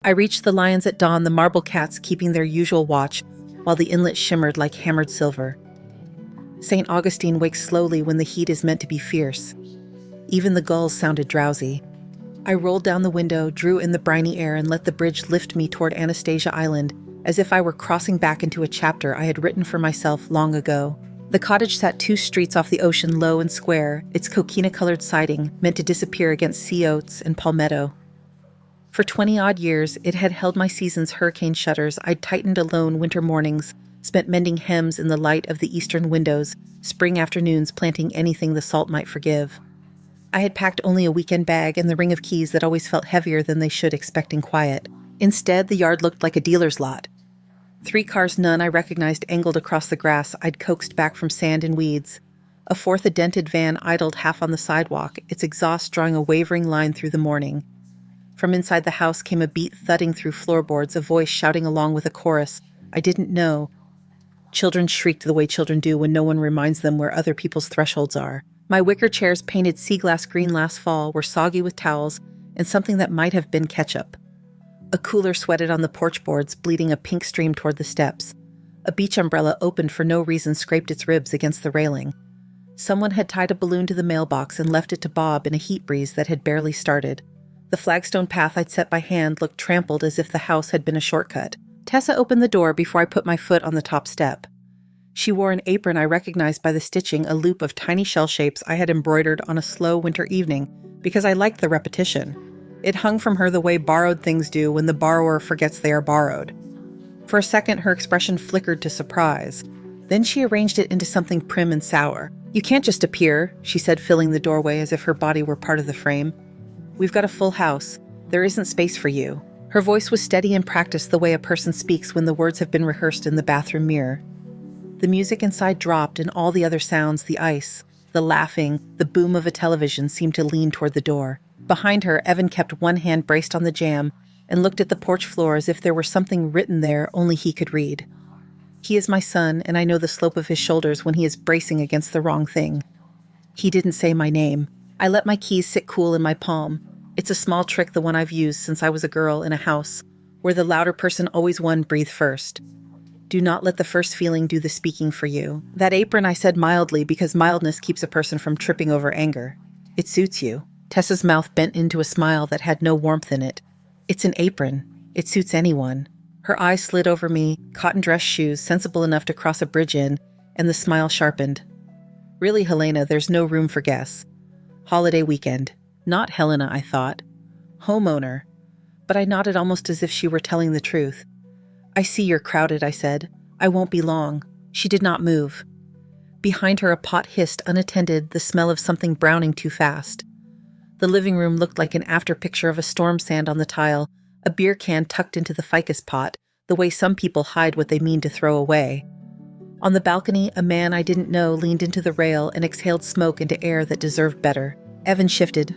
I reached the lions at dawn, the marble cats keeping their usual watch, while the inlet shimmered like hammered silver. St. Augustine wakes slowly when the heat is meant to be fierce. Even the gulls sounded drowsy. I rolled down the window, drew in the briny air, and let the bridge lift me toward Anastasia Island, as if I were crossing back into a chapter I had written for myself long ago. The cottage sat 2 streets off the ocean, low and square, its coquina-colored siding meant to disappear against sea oats and palmetto. For 20-odd years, it had held my season's hurricane shutters. I'd tightened alone winter mornings, spent mending hems in the light of the eastern windows, spring afternoons planting anything the salt might forgive. I had packed only a weekend bag and the ring of keys that always felt heavier than they should, expecting quiet. Instead, the yard looked like a dealer's lot. 3 cars, none I recognized, angled across the grass I'd coaxed back from sand and weeds. A 4th, a dented van, idled half on the sidewalk, its exhaust drawing a wavering line through the morning. From inside the house came a beat thudding through floorboards, a voice shouting along with a chorus I didn't know. Children shrieked the way children do when no one reminds them where other people's thresholds are. My wicker chairs, painted sea glass green last fall, were soggy with towels and something that might have been ketchup. A cooler sweated on the porch boards, bleeding a pink stream toward the steps. A beach umbrella, opened for no reason, scraped its ribs against the railing. Someone had tied a balloon to the mailbox and left it to bob in a heat breeze that had barely started. The flagstone path I'd set by hand looked trampled, as if the house had been a shortcut. Tessa opened the door before I put my foot on the top step. She wore an apron I recognized by the stitching, a loop of tiny shell shapes I had embroidered on a slow winter evening because I liked the repetition. It hung from her the way borrowed things do when the borrower forgets they are borrowed. For a second, her expression flickered to surprise. Then she arranged it into something prim and sour. "You can't just appear," she said, filling the doorway as if her body were part of the frame. "We've got a full house. There isn't space for you." Her voice was steady and practiced, the way a person speaks when the words have been rehearsed in the bathroom mirror. The music inside dropped, and all the other sounds, the ice, the laughing, the boom of a television, seemed to lean toward the door. Behind her, Evan kept one hand braced on the jamb and looked at the porch floor as if there were something written there only he could read. He is my son, and I know the slope of his shoulders when he is bracing against the wrong thing. He didn't say my name. I let my keys sit cool in my palm. It's a small trick, the one I've used since I was a girl in a house, where the louder person always won. Breathe first. Do not let the first feeling do the speaking for you. "That apron," I said mildly, because mildness keeps a person from tripping over anger. "It suits you." Tessa's mouth bent into a smile that had no warmth in it. "It's an apron. It suits anyone." Her eyes slid over me, cotton dress shoes, sensible enough to cross a bridge in, and the smile sharpened. "Really, Helena, there's no room for guests. Holiday weekend." Not Helena, I thought. Homeowner. But I nodded almost as if she were telling the truth. "I see you're crowded," I said. "I won't be long." She did not move. Behind her, a pot hissed unattended, the smell of something browning too fast. The living room looked like an after-picture of a storm sand on the tile, a beer can tucked into the ficus pot, the way some people hide what they mean to throw away. On the balcony, a man I didn't know leaned into the rail and exhaled smoke into air that deserved better. Evan shifted.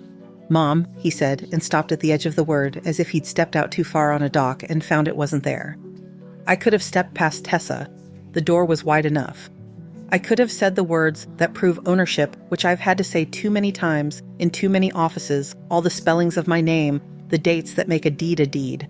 "Mom," he said, and stopped at the edge of the word, as if he'd stepped out too far on a dock and found it wasn't there. I could have stepped past Tessa. The door was wide enough. I could have said the words that prove ownership, which I've had to say too many times, in too many offices, all the spellings of my name, the dates that make a deed a deed.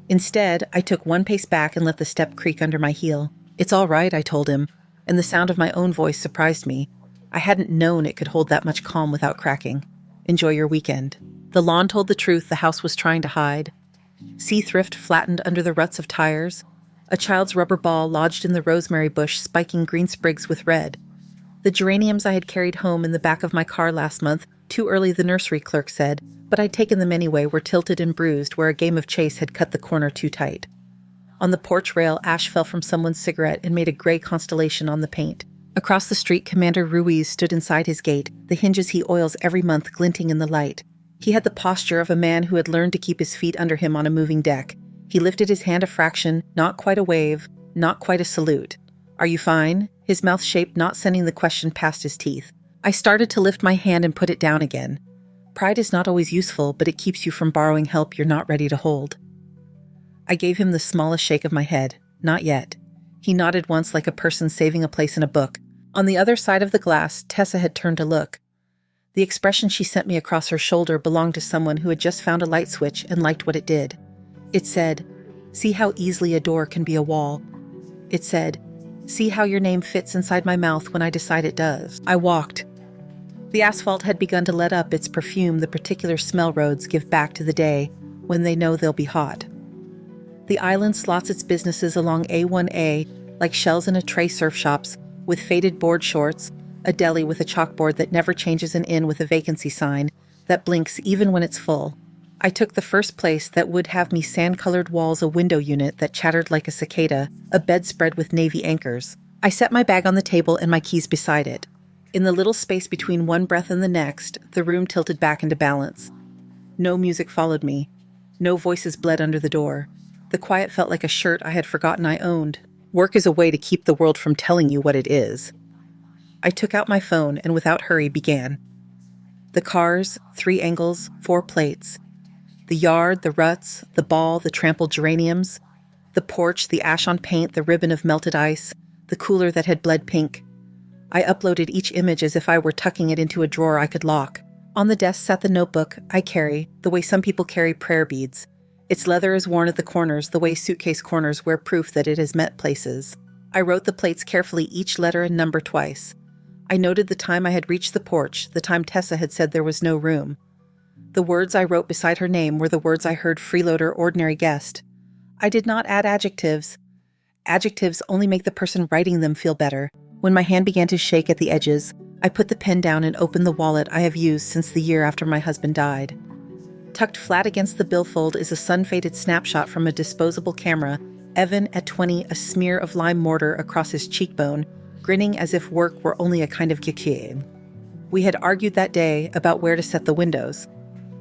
Instead, I took one pace back and let the step creak under my heel. "It's all right," I told him, and the sound of my own voice surprised me. I hadn't known it could hold that much calm without cracking. "Enjoy your weekend." The lawn told the truth the house was trying to hide. Sea thrift flattened under the ruts of tires. A child's rubber ball lodged in the rosemary bush, spiking green sprigs with red. The geraniums I had carried home in the back of my car last month, too early, the nursery clerk said, but I'd taken them anyway, were tilted and bruised where a game of chase had cut the corner too tight. On the porch rail, ash fell from someone's cigarette and made a gray constellation on the paint. Across the street, Commander Ruiz stood inside his gate, the hinges he oils every month glinting in the light. He had the posture of a man who had learned to keep his feet under him on a moving deck. He lifted his hand a fraction, not quite a wave, not quite a salute. "Are you fine?" His mouth shaped, not sending the question past his teeth. I started to lift my hand and put it down again. Pride is not always useful, but it keeps you from borrowing help you're not ready to hold. I gave him the smallest shake of my head. "Not yet." He nodded once, like a person saving a place in a book. On the other side of the glass, Tessa had turned to look. The expression she sent me across her shoulder belonged to someone who had just found a light switch and liked what it did. It said, "See how easily a door can be a wall." It said, "See how your name fits inside my mouth when I decide it does." I walked. The asphalt had begun to let up its perfume the particular smell roads give back to the day when they know they'll be hot. The island slots its businesses along A1A like shells in a tray surf shops with faded board shorts, a deli with a chalkboard that never changes an inn with a vacancy sign that blinks even when it's full. I took the first place that would have me sand-colored walls, a window unit that chattered like a cicada, a bedspread with navy anchors. I set my bag on the table and my keys beside it. In the little space between one breath and the next, the room tilted back into balance. No music followed me. No voices bled under the door. The quiet felt like a shirt I had forgotten I owned. Work is a way to keep the world from telling you what it is. I took out my phone and without hurry began. The cars, 3 angles, 4 plates. The yard, the ruts, the ball, the trampled geraniums. The porch, the ash on paint, the ribbon of melted ice, the cooler that had bled pink. I uploaded each image as if I were tucking it into a drawer I could lock. On the desk sat the notebook I carry, the way some people carry prayer beads. Its leather is worn at the corners, the way suitcase corners wear proof that it has met places. I wrote the plates carefully, each letter and number twice. I noted the time I had reached the porch, the time Tessa had said there was no room. The words I wrote beside her name were the words I heard freeloader, ordinary guest. I did not add adjectives. Adjectives only make the person writing them feel better. When my hand began to shake at the edges, I put the pen down and opened the wallet I have used since the year after my husband died. Tucked flat against the billfold is a sun-faded snapshot from a disposable camera, Evan at 20, a smear of lime mortar across his cheekbone, grinning as if work were only a kind of gekiin. We had argued that day about where to set the windows.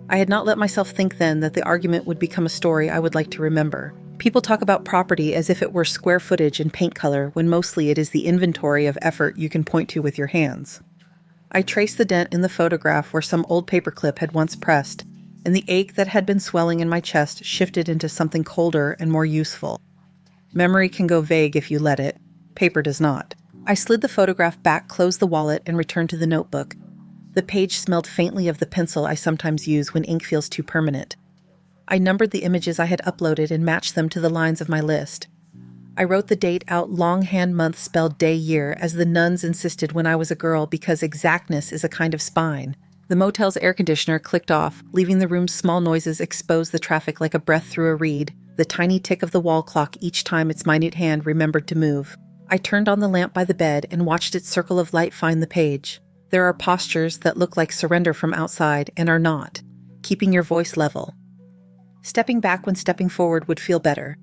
I had not let myself think then that the argument would become a story I would like to remember. People talk about property as if it were square footage and paint color, when mostly it is the inventory of effort you can point to with your hands. I traced the dent in the photograph where some old paperclip had once pressed, and the ache that had been swelling in my chest shifted into something colder and more useful. Memory can go vague if you let it. Paper does not. I slid the photograph back, closed the wallet, and returned to the notebook. The page smelled faintly of the pencil I sometimes use when ink feels too permanent. I numbered the images I had uploaded and matched them to the lines of my list. I wrote the date out longhand month spelled day year, as the nuns insisted when I was a girl, because exactness is a kind of spine. The motel's air conditioner clicked off, leaving the room's small noises expose the traffic like a breath through a reed, the tiny tick of the wall clock each time its minute hand remembered to move. I turned on the lamp by the bed and watched its circle of light find the page. There are postures that look like surrender from outside and are not, keeping your voice level. Stepping back when stepping forward would feel better.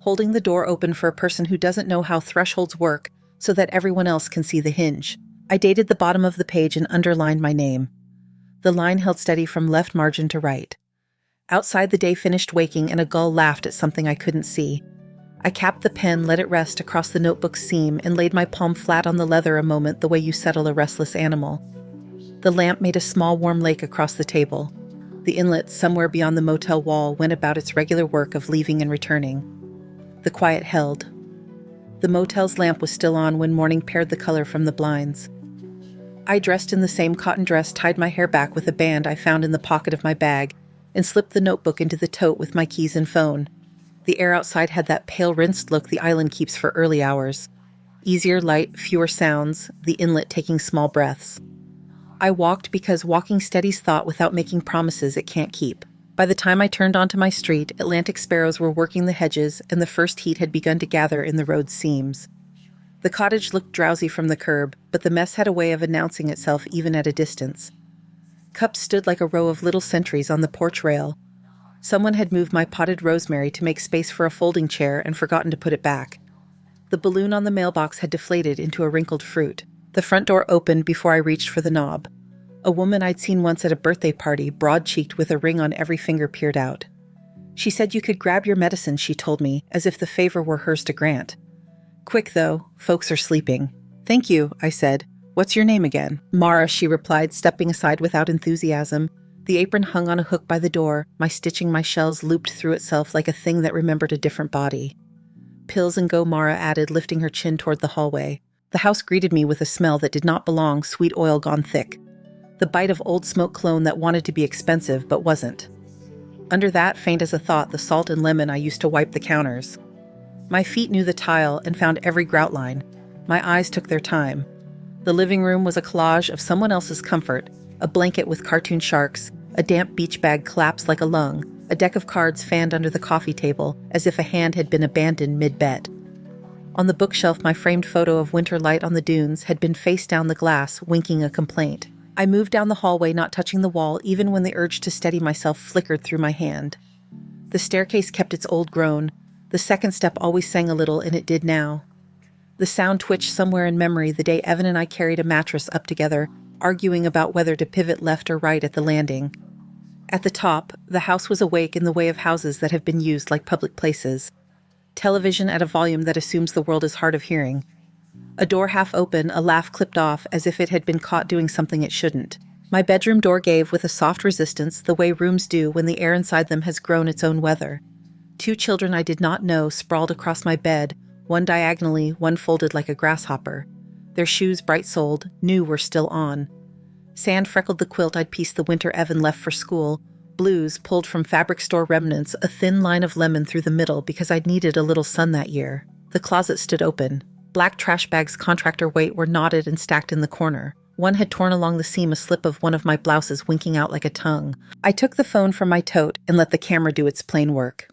Holding the door open for a person who doesn't know how thresholds work so that everyone else can see the hinge. I dated the bottom of the page and underlined my name. The line held steady from left margin to right. Outside, the day finished waking and a gull laughed at something I couldn't see. I capped the pen, let it rest across the notebook's seam, and laid my palm flat on the leather a moment, the way you settle a restless animal. The lamp made a small warm lake across the table. The inlet, somewhere beyond the motel wall, went about its regular work of leaving and returning. The quiet held. The motel's lamp was still on when morning pared the color from the blinds. I dressed in the same cotton dress, tied my hair back with a band I found in the pocket of my bag, and slipped the notebook into the tote with my keys and phone. The air outside had that pale, rinsed look the island keeps for early hours. Easier light, fewer sounds, the inlet taking small breaths. I walked because walking steadies thought without making promises it can't keep. By the time I turned onto my street, Atlantic sparrows were working the hedges, and the first heat had begun to gather in the road's seams. The cottage looked drowsy from the curb, but the mess had a way of announcing itself even at a distance. Cups stood like a row of little sentries on the porch rail. Someone had moved my potted rosemary to make space for a folding chair and forgotten to put it back. The balloon on the mailbox had deflated into a wrinkled fruit. The front door opened before I reached for the knob. A woman I'd seen once at a birthday party, broad-cheeked with a ring on every finger, peered out. She said you could grab your medicine, she told me, as if the favor were hers to grant. Quick, though, folks are sleeping. Thank you, I said. What's your name again? Mara, she replied, stepping aside without enthusiasm. The apron hung on a hook by the door, my stitching my shells looped through itself like a thing that remembered a different body. Pills and go, Mara added, lifting her chin toward the hallway. The house greeted me with a smell that did not belong, sweet oil gone thick. The bite of old smoke cologne that wanted to be expensive but wasn't. Under that, faint as a thought, the salt and lemon I used to wipe the counters. My feet knew the tile and found every grout line. My eyes took their time. The living room was a collage of someone else's comfort, a blanket with cartoon sharks, a damp beach bag collapsed like a lung, a deck of cards fanned under the coffee table as if a hand had been abandoned mid-bet. On the bookshelf, my framed photo of winter light on the dunes had been face down the glass, winking a complaint. I moved down the hallway, not touching the wall, even when the urge to steady myself flickered through my hand. The staircase kept its old groan. The second step always sang a little, and it did now. The sound twitched somewhere in memory the day Evan and I carried a mattress up together, arguing about whether to pivot left or right at the landing. At the top, the house was awake in the way of houses that have been used like public places. Television at a volume that assumes the world is hard of hearing. A door half open, a laugh clipped off as if it had been caught doing something it shouldn't. My bedroom door gave with a soft resistance, the way rooms do when the air inside them has grown its own weather. 2 children I did not know sprawled across my bed, one diagonally, one folded like a grasshopper. Their shoes, bright-soled, new were still on. Sand freckled the quilt I'd pieced the winter Evan left for school. Blues pulled from fabric store remnants, a thin line of lemon through the middle because I'd needed a little sun that year. The closet stood open. Black trash bags contractor weight were knotted and stacked in the corner. One had torn along the seam a slip of one of my blouses winking out like a tongue. I took the phone from my tote and let the camera do its plain work.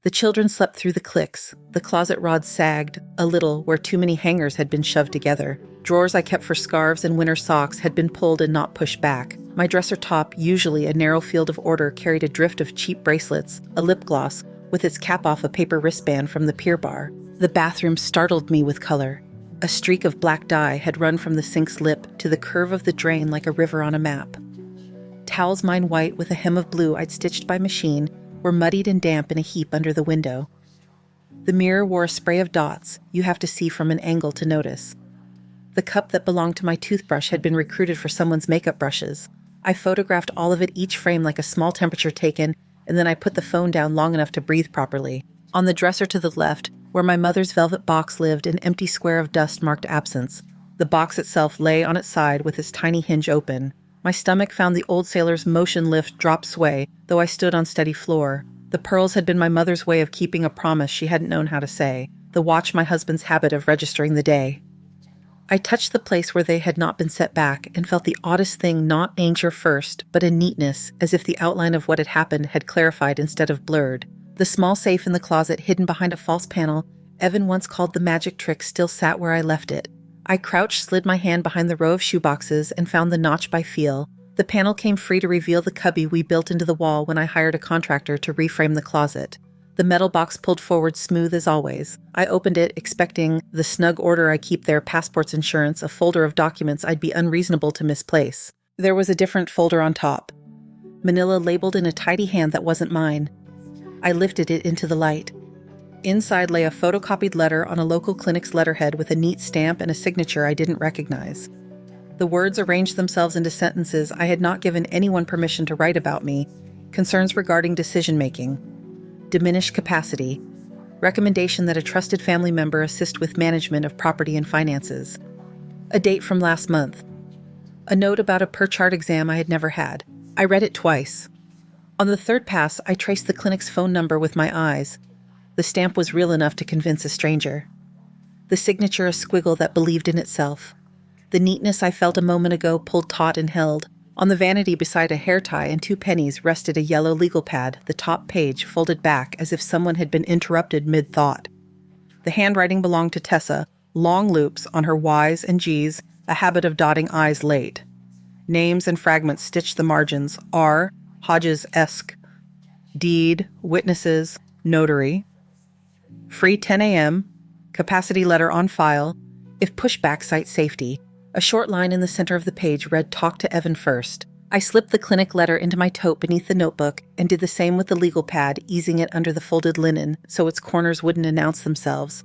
The children slept through the clicks. The closet rods sagged, a little, where too many hangers had been shoved together. Drawers I kept for scarves and winter socks had been pulled and not pushed back. My dresser top, usually a narrow field of order, carried a drift of cheap bracelets, a lip gloss, with its cap off a paper wristband from the Pier Bar. The bathroom startled me with color. A streak of black dye had run from the sink's lip to the curve of the drain like a river on a map. Towels, mine white with a hem of blue I'd stitched by machine, were muddied and damp in a heap under the window. The mirror wore a spray of dots you have to see from an angle to notice. The cup that belonged to my toothbrush had been recruited for someone's makeup brushes. I photographed all of it, each frame like a small temperature taken, and then I put the phone down long enough to breathe properly. On the dresser to the left, where my mother's velvet box lived, an empty square of dust marked absence. The box itself lay on its side with its tiny hinge open. My stomach found the old sailor's motion lift drop sway, though I stood on steady floor. The pearls had been my mother's way of keeping a promise she hadn't known how to say. The watch my husband's habit of registering the day. I touched the place where they had not been set back and felt the oddest thing, not danger first, but a neatness, as if the outline of what had happened had clarified instead of blurred. The small safe in the closet, hidden behind a false panel Evan once called the magic trick, still sat where I left it. I crouched, slid my hand behind the row of shoeboxes, and found the notch by feel. The panel came free to reveal the cubby we built into the wall when I hired a contractor to reframe the closet. The metal box pulled forward smooth as always. I opened it, expecting the snug order I keep there: passports, insurance, a folder of documents I'd be unreasonable to misplace. There was a different folder on top. Manila labeled in a tidy hand that wasn't mine. I lifted it into the light. Inside lay a photocopied letter on a local clinic's letterhead with a neat stamp and a signature I didn't recognize. The words arranged themselves into sentences I had not given anyone permission to write about me. Concerns regarding decision-making. Diminished capacity. Recommendation that a trusted family member assist with management of property and finances. A date from last month. A note about a per-chart exam I had never had. I read it twice. On the third pass, I traced the clinic's phone number with my eyes. The stamp was real enough to convince a stranger. The signature a squiggle that believed in itself. The neatness I felt a moment ago pulled taut and held. On the vanity beside a hair tie and 2 pennies rested a yellow legal pad, the top page folded back as if someone had been interrupted mid-thought. The handwriting belonged to Tessa, long loops on her Y's and G's, a habit of dotting I's late. Names and fragments stitched the margins: R, Hodges-esque, deed, witnesses, notary. Free 10 a.m., capacity letter on file, if pushback, cite safety. A short line in the center of the page read, "Talk to Evan first." I slipped the clinic letter into my tote beneath the notebook and did the same with the legal pad, easing it under the folded linen so its corners wouldn't announce themselves.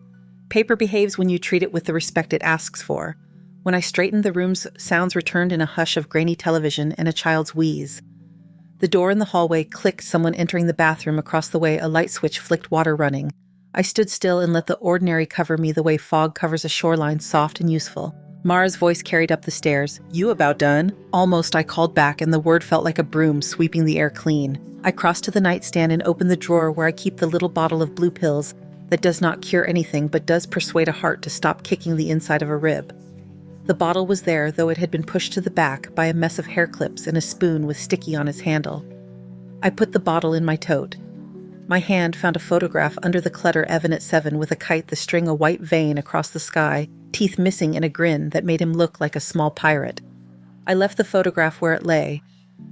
Paper behaves when you treat it with the respect it asks for. When I straightened the room's sounds returned in a hush of grainy television and a child's wheeze. The door in the hallway clicked, someone entering the bathroom. Across the way, a light switch flicked, water running. I stood still and let the ordinary cover me the way fog covers a shoreline, soft and useful. Mara's voice carried up the stairs. "You about done?" Almost, I called back, and the word felt like a broom sweeping the air clean. I crossed to the nightstand and opened the drawer where I keep the little bottle of blue pills that does not cure anything but does persuade a heart to stop kicking the inside of a rib. The bottle was there, though it had been pushed to the back by a mess of hair clips and a spoon with sticky on its handle. I put the bottle in my tote. My hand found a photograph under the clutter Evan at 7 with a kite the string a white vein across the sky, teeth missing in a grin that made him look like a small pirate. I left the photograph where it lay.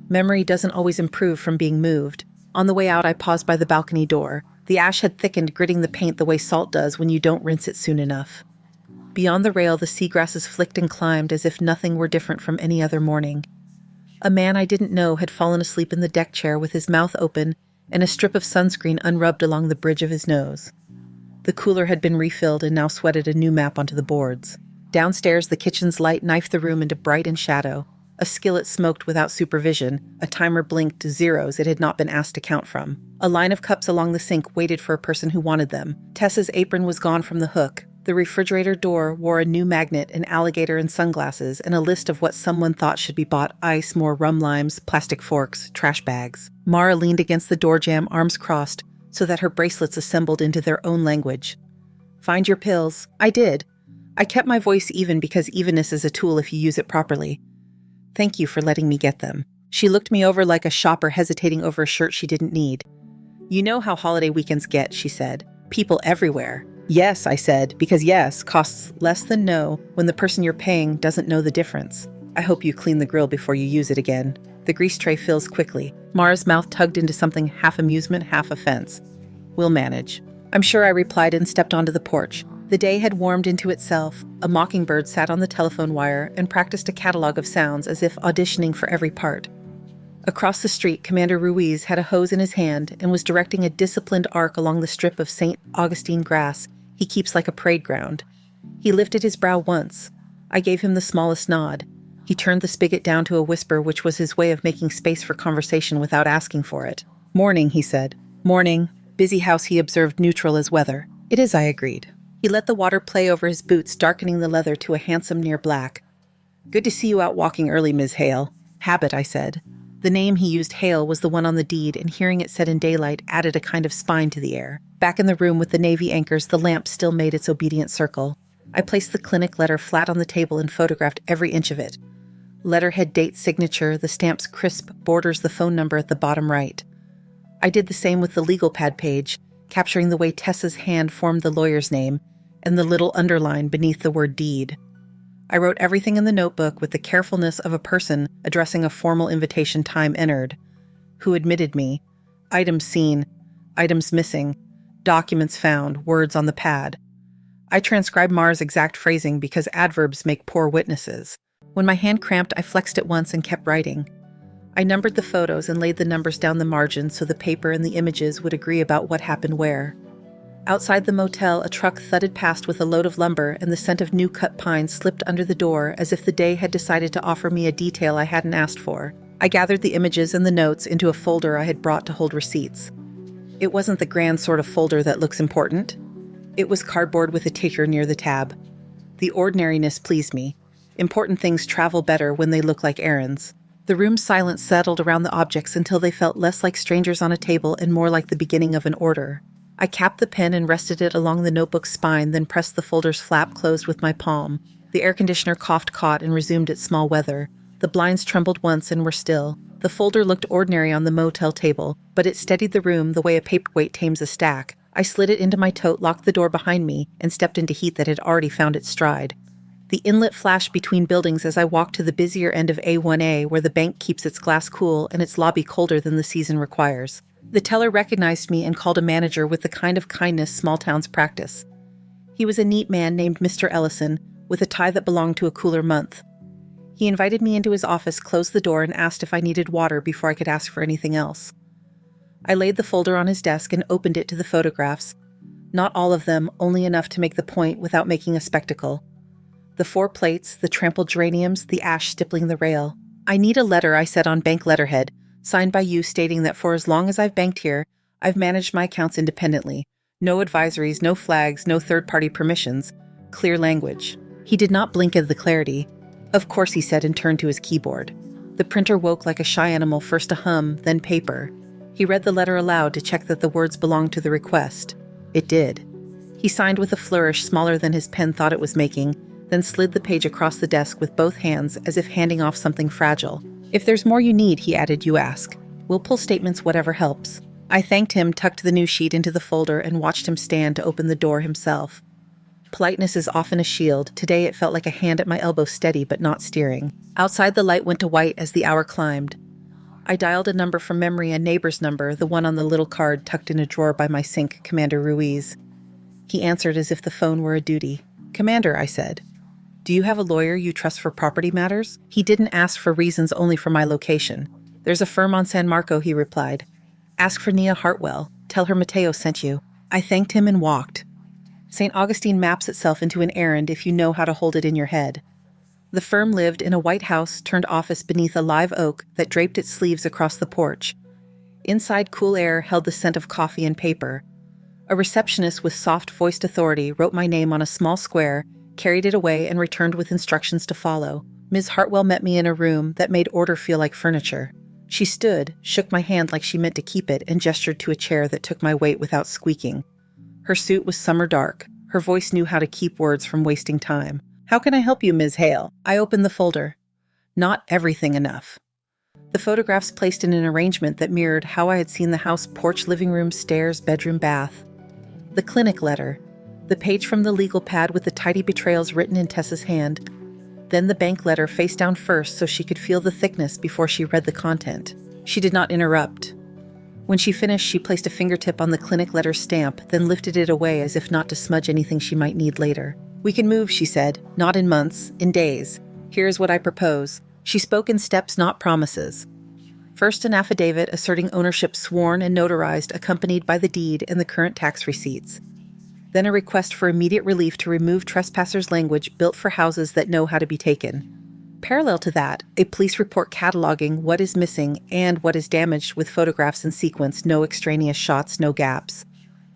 Memory doesn't always improve from being moved. On the way out, I paused by the balcony door. The ash had thickened, gritting the paint the way salt does when you don't rinse it soon enough. Beyond the rail, the seagrasses flicked and climbed as if nothing were different from any other morning. A man I didn't know had fallen asleep in the deck chair with his mouth open and a strip of sunscreen unrubbed along the bridge of his nose. The cooler had been refilled and now sweated a new map onto the boards. Downstairs, the kitchen's light knifed the room into bright and shadow. A skillet smoked without supervision. A timer blinked zeros it had not been asked to count from. A line of cups along the sink waited for a person who wanted them. Tessa's apron was gone from the hook. The refrigerator door wore a new magnet, an alligator and sunglasses, and a list of what someone thought should be bought: ice, more rum limes, plastic forks, trash bags. Mara leaned against the door jamb, arms crossed, so that her bracelets assembled into their own language. "Find your pills." I did. I kept my voice even because evenness is a tool if you use it properly. "Thank you for letting me get them." She looked me over like a shopper hesitating over a shirt she didn't need. "You know how holiday weekends get," she said. "People everywhere." "Yes," I said, because yes costs less than no when the person you're paying doesn't know the difference. "I hope you clean the grill before you use it again." The grease tray fills quickly. Mara's mouth tugged into something half amusement, half offense. "We'll manage." I'm sure I replied and stepped onto the porch. The day had warmed into itself. A mockingbird sat on the telephone wire and practiced a catalog of sounds as if auditioning for every part. Across the street, Commander Ruiz had a hose in his hand and was directing a disciplined arc along the strip of St. Augustine grass he keeps like a parade ground. He lifted his brow once. I gave him the smallest nod. He turned the spigot down to a whisper, which was his way of making space for conversation without asking for it. "Morning," he said. "Morning." Busy house, he observed, neutral as weather. "It is," I agreed. He let the water play over his boots, darkening the leather to a handsome near black. "Good to see you out walking early, Ms. Hale." "Habit," I said. The name he used, Hale, was the one on the deed, and hearing it said in daylight added a kind of spine to the air. Back in the room with the navy anchors, the lamp still made its obedient circle. I placed the clinic letter flat on the table and photographed every inch of it. Letterhead, date, signature, the stamp's crisp borders, the phone number at the bottom right. I did the same with the legal pad page, capturing the way Tessa's hand formed the lawyer's name and the little underline beneath the word deed. I wrote everything in the notebook with the carefulness of a person addressing a formal invitation, time entered. Who admitted me? Items seen. Items missing. Documents found. Words on the pad. I transcribed Mara's exact phrasing because adverbs make poor witnesses. When my hand cramped, I flexed it once and kept writing. I numbered the photos and laid the numbers down the margin so the paper and the images would agree about what happened where. Outside the motel, a truck thudded past with a load of lumber, and the scent of new cut pine slipped under the door as if the day had decided to offer me a detail I hadn't asked for. I gathered the images and the notes into a folder I had brought to hold receipts. It wasn't the grand sort of folder that looks important. It was cardboard with a ticker near the tab. The ordinariness pleased me. Important things travel better when they look like errands. The room's silence settled around the objects until they felt less like strangers on a table and more like the beginning of an order. I capped the pen and rested it along the notebook's spine, then pressed the folder's flap closed with my palm. The air conditioner coughed, caught, and resumed its small weather. The blinds trembled once and were still. The folder looked ordinary on the motel table, but it steadied the room the way a paperweight tames a stack. I slid it into my tote, locked the door behind me, and stepped into heat that had already found its stride. The inlet flashed between buildings as I walked to the busier end of A1A, where the bank keeps its glass cool and its lobby colder than the season requires. The teller recognized me and called a manager with the kind of kindness small towns practice. He was a neat man named Mr. Ellison, with a tie that belonged to a cooler month. He invited me into his office, closed the door, and asked if I needed water before I could ask for anything else. I laid the folder on his desk and opened it to the photographs. Not all of them, only enough to make the point without making a spectacle. The 4 plates, the trampled geraniums, the ash stippling the rail. "I need a letter," I said on bank letterhead, "signed by you, stating that for as long as I've banked here, I've managed my accounts independently. No advisories, no flags, no third-party permissions. Clear language." He did not blink at the clarity. Of course, he said, and turned to his keyboard. The printer woke like a shy animal, first to hum, then paper. He read the letter aloud to check that the words belonged to the request. It did. He signed with a flourish smaller than his pen thought it was making, then slid the page across the desk with both hands as if handing off something fragile. If there's more you need, he added, you ask. We'll pull statements, whatever helps. I thanked him, tucked the new sheet into the folder, and watched him stand to open the door himself. Politeness is often a shield. Today it felt like a hand at my elbow, steady but not steering. Outside, the light went to white as the hour climbed. I dialed a number from memory, a neighbor's number, the one on the little card tucked in a drawer by my sink, Commander Ruiz. He answered as if the phone were a duty. Commander, I said. Do you have a lawyer you trust for property matters? He didn't ask for reasons, only for my location. There's a firm on San Marco, he replied. Ask for Nia Hartwell. Tell her Mateo sent you. I thanked him and walked. St. Augustine maps itself into an errand if you know how to hold it in your head. The firm lived in a white house turned office beneath a live oak that draped its sleeves across the porch. Inside, cool air held the scent of coffee and paper. A receptionist with soft-voiced authority wrote my name on a small square, carried it away, and returned with instructions to follow. Ms. Hartwell met me in a room that made order feel like furniture. She stood, shook my hand like she meant to keep it, and gestured to a chair that took my weight without squeaking. Her suit was summer dark. Her voice knew how to keep words from wasting time. How can I help you, Ms. Hale? I opened the folder. Not everything enough. The photographs placed in an arrangement that mirrored how I had seen the house: porch, living room, stairs, bedroom, bath. The clinic letter. The page from the legal pad with the tidy betrayals written in Tessa's hand. Then the bank letter face down first so she could feel the thickness before she read the content. She did not interrupt. When she finished, she placed a fingertip on the clinic letter stamp, then lifted it away as if not to smudge anything she might need later. We can move, she said. Not in months, in days. Here's what I propose. She spoke in steps, not promises. First, an affidavit asserting ownership sworn and notarized, accompanied by the deed and the current tax receipts. Then a request for immediate relief to remove trespassers' language built for houses that know how to be taken. Parallel to that, a police report cataloging what is missing and what is damaged with photographs in sequence, no extraneous shots, no gaps.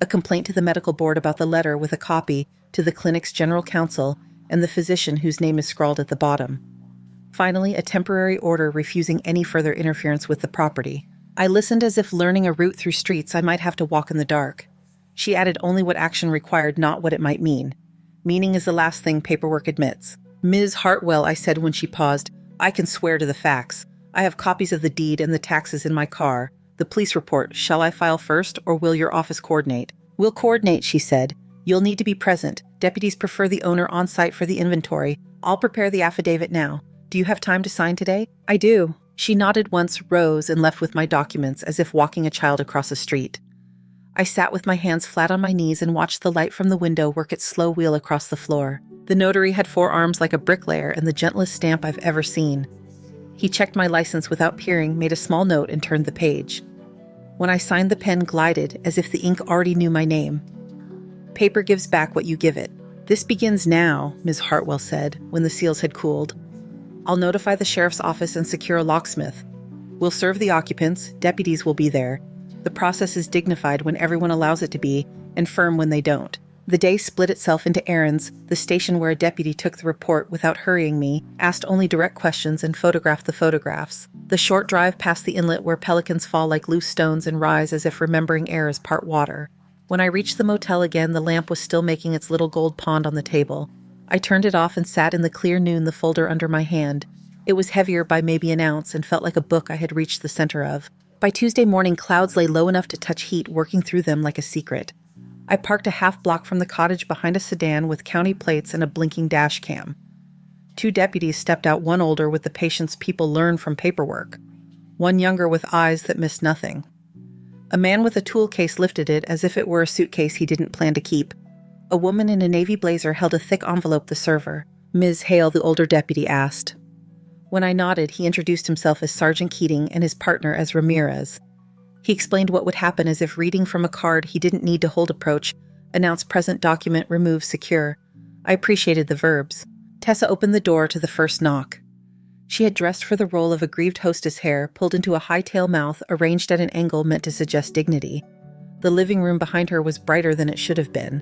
A complaint to the medical board about the letter with a copy to the clinic's general counsel and the physician whose name is scrawled at the bottom. Finally, a temporary order refusing any further interference with the property. I listened as if learning a route through streets I might have to walk in the dark. She added only what action required, not what it might mean. Meaning is the last thing paperwork admits. Ms. Hartwell, I said when she paused, I can swear to the facts. I have copies of the deed and the taxes in my car. The police report, shall I file first, or will your office coordinate? We'll coordinate, she said. You'll need to be present. Deputies prefer the owner on site for the inventory. I'll prepare the affidavit now. Do you have time to sign today? I do. She nodded once, rose, and left with my documents as if walking a child across a street. I sat with my hands flat on my knees and watched the light from the window work its slow wheel across the floor. The notary had 4 arms like a bricklayer and the gentlest stamp I've ever seen. He checked my license without peering, made a small note, and turned the page. When I signed, the pen glided as if the ink already knew my name. Paper gives back what you give it. This begins now, Ms. Hartwell said, when the seals had cooled. I'll notify the sheriff's office and secure a locksmith. We'll serve the occupants, deputies will be there. The process is dignified when everyone allows it to be, and firm when they don't. The day split itself into errands, the station where a deputy took the report without hurrying me, asked only direct questions, and photographed the photographs. The short drive past the inlet where pelicans fall like loose stones and rise as if remembering air is part water. When I reached the motel again, the lamp was still making its little gold pond on the table. I turned it off and sat in the clear noon, the folder under my hand. It was heavier by maybe an ounce and felt like a book I had reached the center of. By Tuesday morning, clouds lay low enough to touch heat, working through them like a secret. I parked a half block from the cottage behind a sedan with county plates and a blinking dash cam. 2 deputies stepped out, one older with the patience people learn from paperwork, one younger with eyes that missed nothing. A man with a tool case lifted it as if it were a suitcase he didn't plan to keep. A woman in a navy blazer held a thick envelope the server. Ms. Hale, the older deputy asked. When I nodded, he introduced himself as Sergeant Keating and his partner as Ramirez. He explained what would happen as if reading from a card he didn't need to hold approach, announced present document, remove secure. I appreciated the verbs. Tessa opened the door to the first knock. She had dressed for the role of aggrieved hostess, hair pulled into a high-tail mouth arranged at an angle meant to suggest dignity. The living room behind her was brighter than it should have been.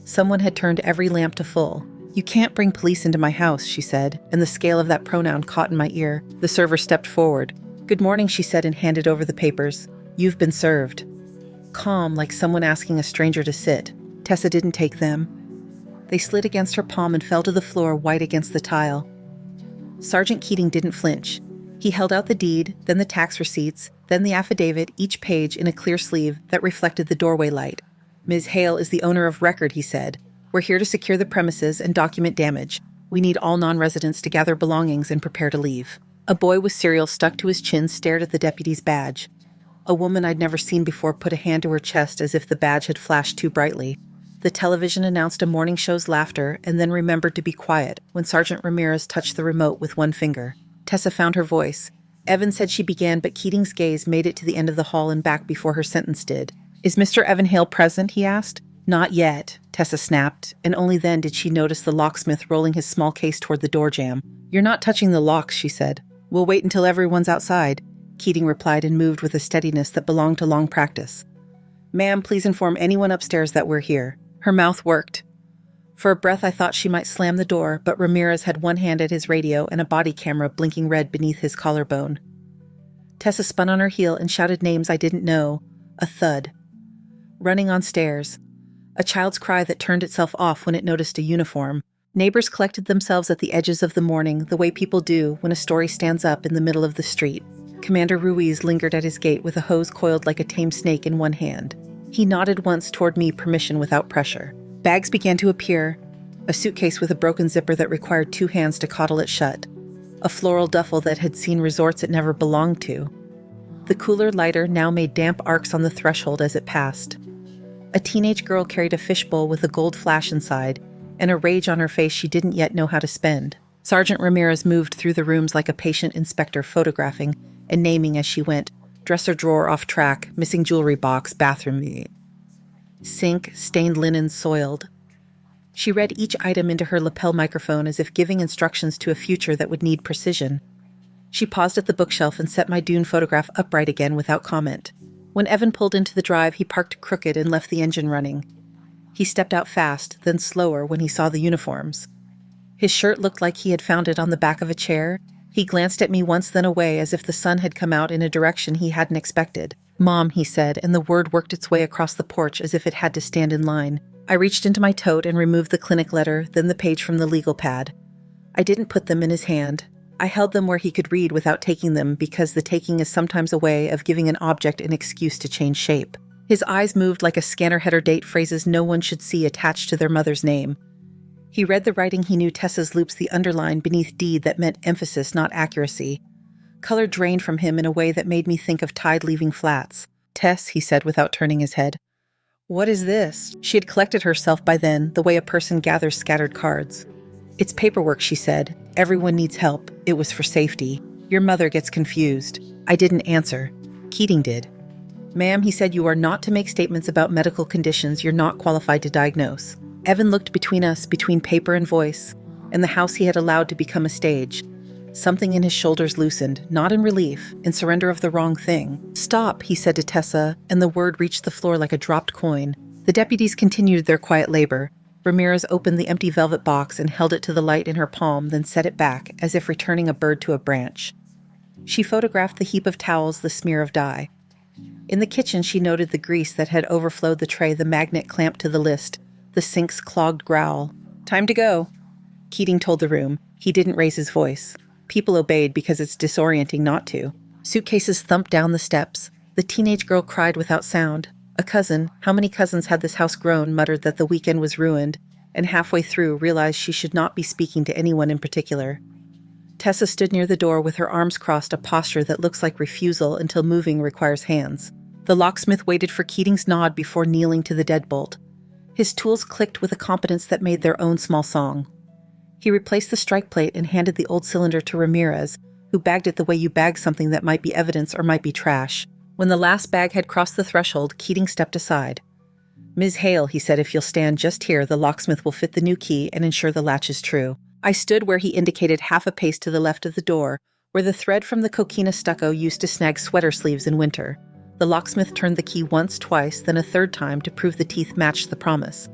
Someone had turned every lamp to full. "You can't bring police into my house," she said, and the scale of that pronoun caught in my ear. The server stepped forward. "Good morning," she said and handed over the papers. "You've been served." Calm, like someone asking a stranger to sit. Tessa didn't take them. They slid against her palm and fell to the floor, white against the tile. Sergeant Keating didn't flinch. He held out the deed, then the tax receipts, then the affidavit, each page in a clear sleeve that reflected the doorway light. "Ms. Hale is the owner of record," he said. "We're here to secure the premises and document damage. We need all non-residents to gather belongings and prepare to leave." A boy with cereal stuck to his chin stared at the deputy's badge. A woman I'd never seen before put a hand to her chest as if the badge had flashed too brightly. The television announced a morning show's laughter and then remembered to be quiet when Sergeant Ramirez touched the remote with one finger. Tessa found her voice. Evan said she began, but Keating's gaze made it to the end of the hall and back before her sentence did. "Is Mr. Evan Hale present?" he asked. "Not yet," Tessa snapped, and only then did she notice the locksmith rolling his small case toward the door jamb. "You're not touching the locks," she said. "We'll wait until everyone's outside," Keating replied and moved with a steadiness that belonged to long practice. "Ma'am, please inform anyone upstairs that we're here." Her mouth worked. For a breath I thought she might slam the door, but Ramirez had one hand at his radio and a body camera blinking red beneath his collarbone. Tessa spun on her heel and shouted names I didn't know. A thud. Running on stairs. A child's cry that turned itself off when it noticed a uniform. Neighbors collected themselves at the edges of the morning, the way people do when a story stands up in the middle of the street. Commander Ruiz lingered at his gate with a hose coiled like a tame snake in one hand. He nodded once toward me, permission without pressure. Bags began to appear. A suitcase with a broken zipper that required 2 hands to coddle it shut. A floral duffel that had seen resorts it never belonged to. The cooler lighter now made damp arcs on the threshold as it passed. A teenage girl carried a fishbowl with a gold flash inside, and a rage on her face she didn't yet know how to spend. Sergeant Ramirez moved through the rooms like a patient inspector, photographing and naming as she went. Dresser drawer off track, missing jewelry box, bathroom sink, stained linen, soiled. She read each item into her lapel microphone as if giving instructions to a future that would need precision. She paused at the bookshelf and set my Dune photograph upright again without comment. When Evan pulled into the drive, he parked crooked and left the engine running. He stepped out fast, then slower when he saw the uniforms. His shirt looked like he had found it on the back of a chair. He glanced at me once, then away, as if the sun had come out in a direction he hadn't expected. "Mom," he said, and the word worked its way across the porch as if it had to stand in line. I reached into my tote and removed the clinic letter, then the page from the legal pad. I didn't put them in his hand. I held them where he could read without taking them, because the taking is sometimes a way of giving an object an excuse to change shape. His eyes moved like a scanner header date phrases no one should see attached to their mother's name. He read the writing he knew Tessa's loops, the underline beneath deed that meant emphasis, not accuracy. Color drained from him in a way that made me think of tide leaving flats. "Tess," he said without turning his head. "What is this?" She had collected herself by then, the way a person gathers scattered cards. "It's paperwork," she said. "Everyone needs help. It was for safety. Your mother gets confused." I didn't answer. Keating did. "Ma'am," he said, "you are not to make statements about medical conditions you're not qualified to diagnose." Evan looked between us, between paper and voice, and the house he had allowed to become a stage. Something in his shoulders loosened, not in relief, in surrender of the wrong thing. "Stop," he said to Tessa, and the word reached the floor like a dropped coin. The deputies continued their quiet labor. Ramirez opened the empty velvet box and held it to the light in her palm, then set it back, as if returning a bird to a branch. She photographed the heap of towels, the smear of dye. In the kitchen, she noted the grease that had overflowed the tray, the magnet clamped to the list, the sink's clogged growl. "Time to go," Keating told the room. He didn't raise his voice. People obeyed because it's disorienting not to. Suitcases thumped down the steps. The teenage girl cried without sound. A cousin, how many cousins had this house grown, muttered that the weekend was ruined, and halfway through realized she should not be speaking to anyone in particular. Tessa stood near the door with her arms crossed, a posture that looks like refusal until moving requires hands. The locksmith waited for Keating's nod before kneeling to the deadbolt. His tools clicked with a competence that made their own small song. He replaced the strike plate and handed the old cylinder to Ramirez, who bagged it the way you bag something that might be evidence or might be trash. When the last bag had crossed the threshold, Keating stepped aside. "Ms. Hale," he said, "if you'll stand just here, the locksmith will fit the new key and ensure the latch is true." I stood where he indicated, half a pace to the left of the door, where the thread from the coquina stucco used to snag sweater sleeves in winter. The locksmith turned the key once, twice, then a third time to prove the teeth matched the promise.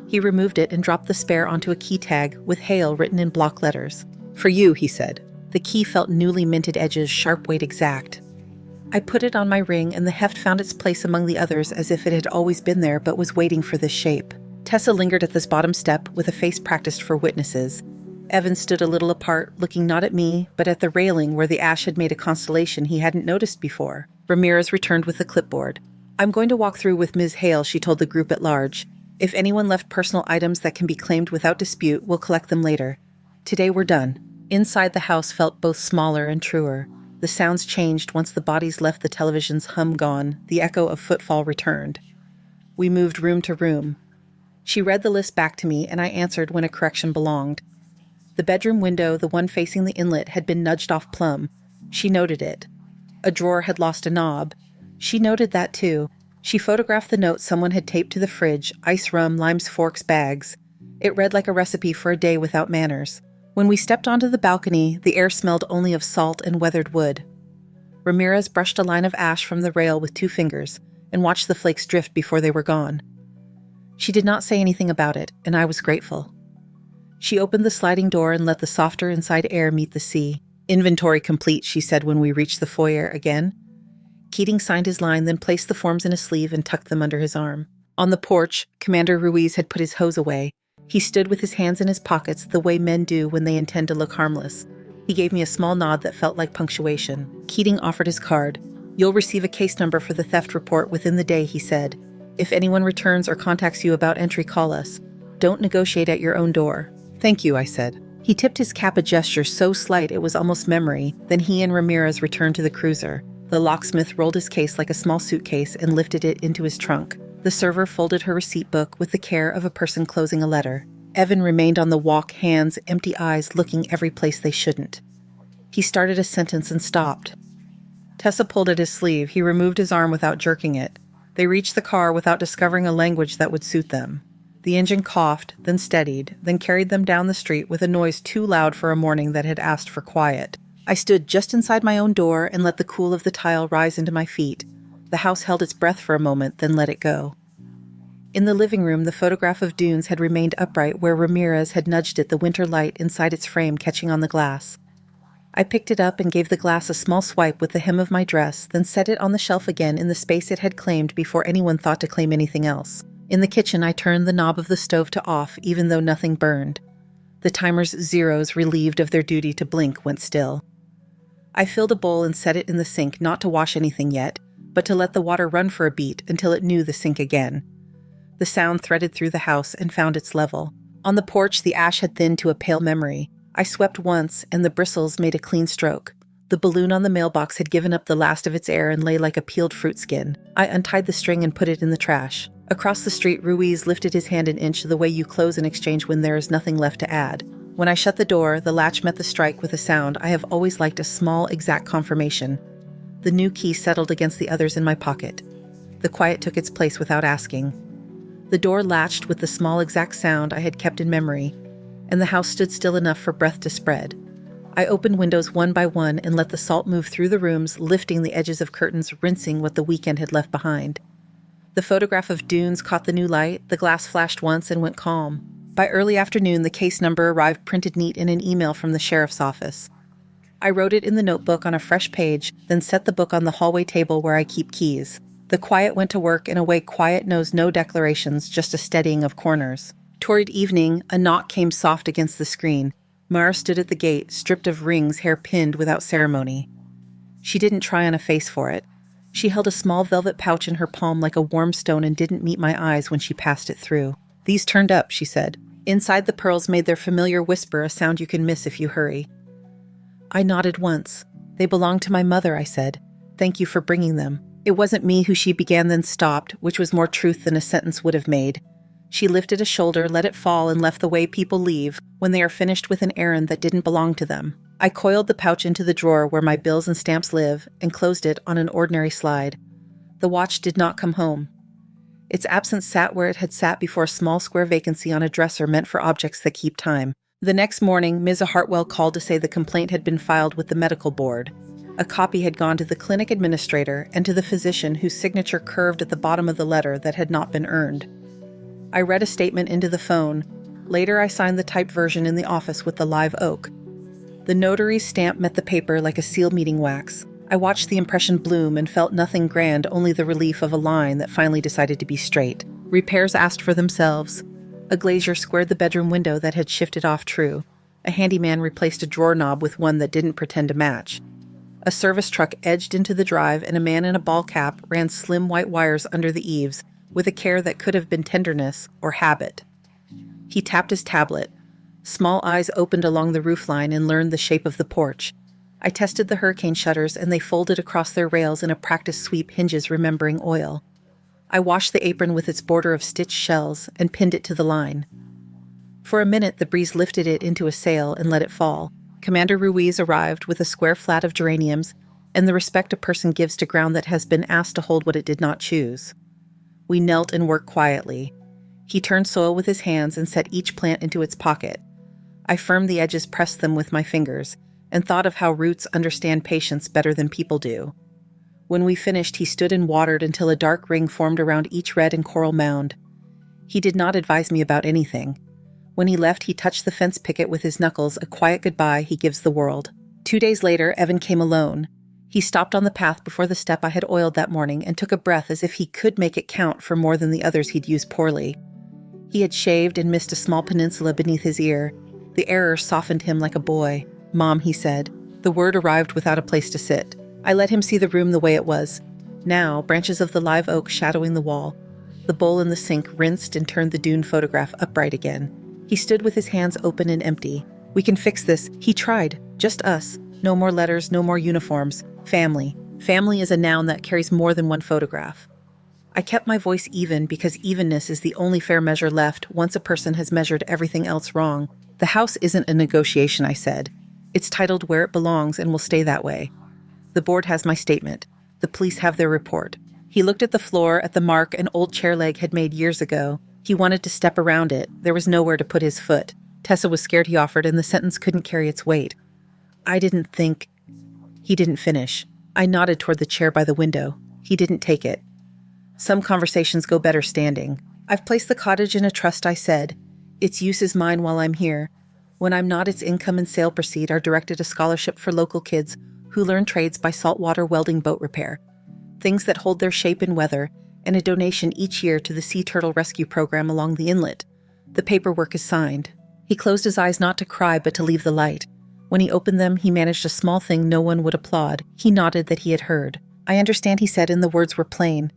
He removed it and dropped the spare onto a key tag with Hale written in block letters. "For you," he said. The key felt newly minted edges, sharp weight exact. I put it on my ring, and the heft found its place among the others as if it had always been there but was waiting for this shape. Tessa lingered at this bottom step with a face practiced for witnesses. Evan stood a little apart, looking not at me, but at the railing where the ash had made a constellation he hadn't noticed before. Ramirez returned with the clipboard. "I'm going to walk through with Ms. Hale," she told the group at large. "If anyone left personal items that can be claimed without dispute, we'll collect them later. Today we're done." Inside the house felt both smaller and truer. The sounds changed once the bodies left the television's hum gone. The echo of footfall returned. We moved room to room. She read the list back to me, and I answered when a correction belonged. The bedroom window, the one facing the inlet, had been nudged off plumb. She noted it. A drawer had lost a knob. She noted that too. She photographed the note someone had taped to the fridge: ice, rum, limes, forks, bags. It read like a recipe for a day without manners. When we stepped onto the balcony, the air smelled only of salt and weathered wood. Ramirez brushed a line of ash from the rail with 2 fingers and watched the flakes drift before they were gone. She did not say anything about it, and I was grateful. She opened the sliding door and let the softer inside air meet the sea. "Inventory complete," she said when we reached the foyer again. Keating signed his line, then placed the forms in a sleeve and tucked them under his arm. On the porch, Commander Ruiz had put his hose away. He stood with his hands in his pockets the way men do when they intend to look harmless. He gave me a small nod that felt like punctuation. Keating offered his card. "You'll receive a case number for the theft report within the day," he said. "If anyone returns or contacts you about entry, call us. Don't negotiate at your own door." "Thank you," I said. He tipped his cap, a gesture so slight it was almost memory. Then he and Ramirez returned to the cruiser. The locksmith rolled his case like a small suitcase and lifted it into his trunk. The server folded her receipt book with the care of a person closing a letter. Evan remained on the walk, hands, empty eyes looking every place they shouldn't. He started a sentence and stopped. Tessa pulled at his sleeve. He removed his arm without jerking it. They reached the car without discovering a language that would suit them. The engine coughed, then steadied, then carried them down the street with a noise too loud for a morning that had asked for quiet. I stood just inside my own door and let the cool of the tile rise into my feet. The house held its breath for a moment, then let it go. In the living room, the photograph of dunes had remained upright where Ramirez had nudged it, the winter light inside its frame catching on the glass. I picked it up and gave the glass a small swipe with the hem of my dress, then set it on the shelf again in the space it had claimed before anyone thought to claim anything else. In the kitchen, I turned the knob of the stove to off, even though nothing burned. The timer's zeros, relieved of their duty to blink, went still. I filled a bowl and set it in the sink, not to wash anything yet, but to let the water run for a beat until it knew the sink again. The sound threaded through the house and found its level. On the porch, the ash had thinned to a pale memory. I swept once, and the bristles made a clean stroke. The balloon on the mailbox had given up the last of its air and lay like a peeled fruit skin. I untied the string and put it in the trash. Across the street, Ruiz lifted his hand an inch the way you close an exchange when there is nothing left to add. When I shut the door, the latch met the strike with a sound. I have always liked a small, exact confirmation. The new key settled against the others in my pocket. The quiet took its place without asking. The door latched with the small, exact sound I had kept in memory, and the house stood still enough for breath to spread. I opened windows one by one and let the salt move through the rooms, lifting the edges of curtains, rinsing what the weekend had left behind. The photograph of dunes caught the new light. The glass flashed once and went calm. By early afternoon, the case number arrived printed neat in an email from the sheriff's office. I wrote it in the notebook on a fresh page, then set the book on the hallway table where I keep keys. The quiet went to work in a way quiet knows no declarations, just a steadying of corners. Toward evening, a knock came soft against the screen. Mara stood at the gate, stripped of rings, hair pinned without ceremony. She didn't try on a face for it. She held a small velvet pouch in her palm like a warm stone and didn't meet my eyes when she passed it through. "These turned up," she said. Inside the pearls made their familiar whisper, a sound you can miss if you hurry. I nodded once. "They belong to my mother," I said. "Thank you for bringing them." It wasn't me who she began then stopped, which was more truth than a sentence would have made. She lifted a shoulder, let it fall, and left the way people leave when they are finished with an errand that didn't belong to them. I coiled the pouch into the drawer where my bills and stamps live and closed it on an ordinary slide. The watch did not come home. Its absence sat where it had sat before, a small square vacancy on a dresser meant for objects that keep time. The next morning, Ms. Hartwell called to say the complaint had been filed with the medical board. A copy had gone to the clinic administrator and to the physician whose signature curved at the bottom of the letter that had not been earned. I read a statement into the phone. Later, I signed the typed version in the office with the live oak. The notary's stamp met the paper like a seal meeting wax. I watched the impression bloom and felt nothing grand, only the relief of a line that finally decided to be straight. Repairs asked for themselves. A glazier squared the bedroom window that had shifted off true. A handyman replaced a drawer knob with one that didn't pretend to match. A service truck edged into the drive, and a man in a ball cap ran slim white wires under the eaves with a care that could have been tenderness or habit. He tapped his tablet. Small eyes opened along the roofline and learned the shape of the porch. I tested the hurricane shutters, and they folded across their rails in a practice sweep, hinges remembering oil. I washed the apron with its border of stitched shells and pinned it to the line. For a minute, the breeze lifted it into a sail and let it fall. Commander Ruiz arrived with a square flat of geraniums and the respect a person gives to ground that has been asked to hold what it did not choose. We knelt and worked quietly. He turned soil with his hands and set each plant into its pocket. I firmed the edges, pressed them with my fingers, and thought of how roots understand patience better than people do. When we finished, he stood and watered until a dark ring formed around each red and coral mound. He did not advise me about anything. When he left, he touched the fence picket with his knuckles, a quiet goodbye he gives the world. 2 days later, Evan came alone. He stopped on the path before the step I had oiled that morning and took a breath as if he could make it count for more than the others he'd used poorly. He had shaved and missed a small peninsula beneath his ear. The error softened him like a boy. "Mom," he said. The word arrived without a place to sit. I let him see the room the way it was. Now, branches of the live oak shadowing the wall. The bowl in the sink rinsed and turned the dune photograph upright again. He stood with his hands open and empty. "We can fix this." He tried. Just us. No more letters, no more uniforms. Family. Family is a noun that carries more than one photograph. I kept my voice even because evenness is the only fair measure left once a person has measured everything else wrong. "The house isn't a negotiation," I said. "It's titled where it belongs and will stay that way. The board has my statement. The police have their report." He looked at the floor, at the mark an old chair leg had made years ago. He wanted to step around it. There was nowhere to put his foot. Tessa was scared, he offered, and the sentence couldn't carry its weight. I didn't think. He didn't finish. I nodded toward the chair by the window. He didn't take it. "Some conversations go better standing. I've placed the cottage in a trust," I said. "Its use is mine while I'm here. When I'm not, its income and sale proceed are directed a scholarship for local kids who learn trades by saltwater welding, boat repair, things that hold their shape in weather, and a donation each year to the Sea Turtle Rescue Program along the inlet. The paperwork is signed." He closed his eyes not to cry but to leave the light. When he opened them, he managed a small thing no one would applaud. He nodded that he had heard. "I understand," he said, and the words were plain.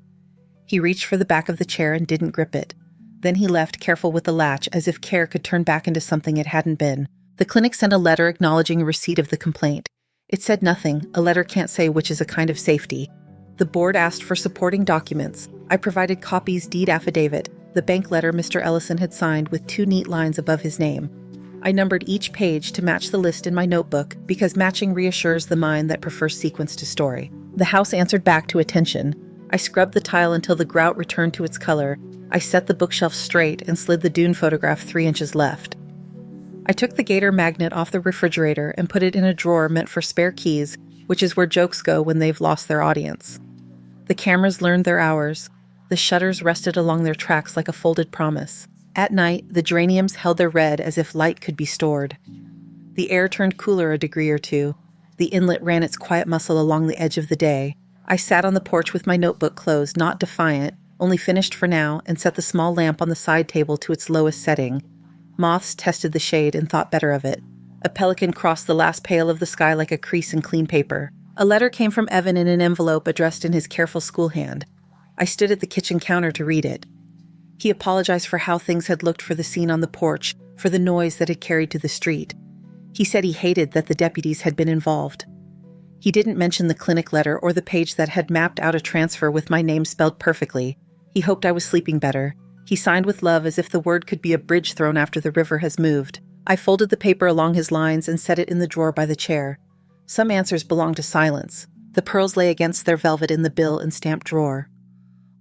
He reached for the back of the chair and didn't grip it. Then he left, careful with the latch, as if care could turn back into something it hadn't been. The clinic sent a letter acknowledging a receipt of the complaint. It said nothing. A letter can't say, which is a kind of safety. The board asked for supporting documents. I provided copies, deed affidavit, the bank letter Mr. Ellison had signed with 2 neat lines above his name. I numbered each page to match the list in my notebook because matching reassures the mind that prefers sequence to story. The house answered back to attention. I scrubbed the tile until the grout returned to its color. I set the bookshelf straight and slid the dune photograph 3 inches left. I took the gator magnet off the refrigerator and put it in a drawer meant for spare keys, which is where jokes go when they've lost their audience. The cameras learned their hours. The shutters rested along their tracks like a folded promise. At night, the geraniums held their red as if light could be stored. The air turned cooler a degree or two. The inlet ran its quiet muscle along the edge of the day. I sat on the porch with my notebook closed, not defiant, only finished for now, and set the small lamp on the side table to its lowest setting. Moths tested the shade and thought better of it. A pelican crossed the last pale of the sky like a crease in clean paper. A letter came from Evan in an envelope addressed in his careful school hand. I stood at the kitchen counter to read it. He apologized for how things had looked for the scene on the porch, for the noise that had carried to the street. He said he hated that the deputies had been involved. He didn't mention the clinic letter or the page that had mapped out a transfer with my name spelled perfectly. He hoped I was sleeping better. He signed with love as if the word could be a bridge thrown after the river has moved. I folded the paper along his lines and set it in the drawer by the chair. Some answers belonged to silence. The pearls lay against their velvet in the bill and stamped drawer.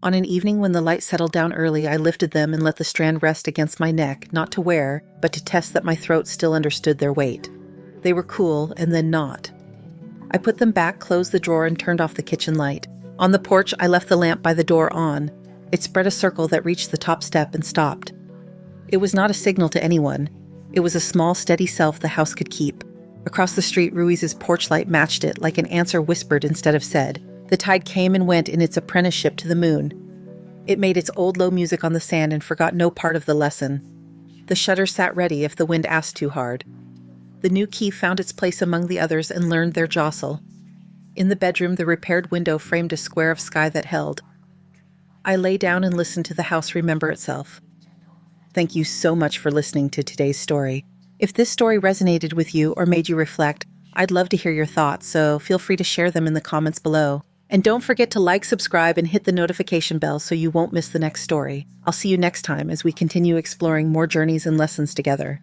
On an evening when the light settled down early, I lifted them and let the strand rest against my neck, not to wear, but to test that my throat still understood their weight. They were cool, and then not. I put them back, closed the drawer, and turned off the kitchen light. On the porch, I left the lamp by the door on. It spread a circle that reached the top step and stopped. It was not a signal to anyone. It was a small, steady self the house could keep. Across the street, Ruiz's porch light matched it, like an answer whispered instead of said. The tide came and went in its apprenticeship to the moon. It made its old low music on the sand and forgot no part of the lesson. The shutter sat ready if the wind asked too hard. The new key found its place among the others and learned their jostle. In the bedroom, the repaired window framed a square of sky that held. I lay down and listened to the house remember itself. Thank you so much for listening to today's story. If this story resonated with you or made you reflect, I'd love to hear your thoughts, so feel free to share them in the comments below. And don't forget to like, subscribe, and hit the notification bell so you won't miss the next story. I'll see you next time as we continue exploring more journeys and lessons together.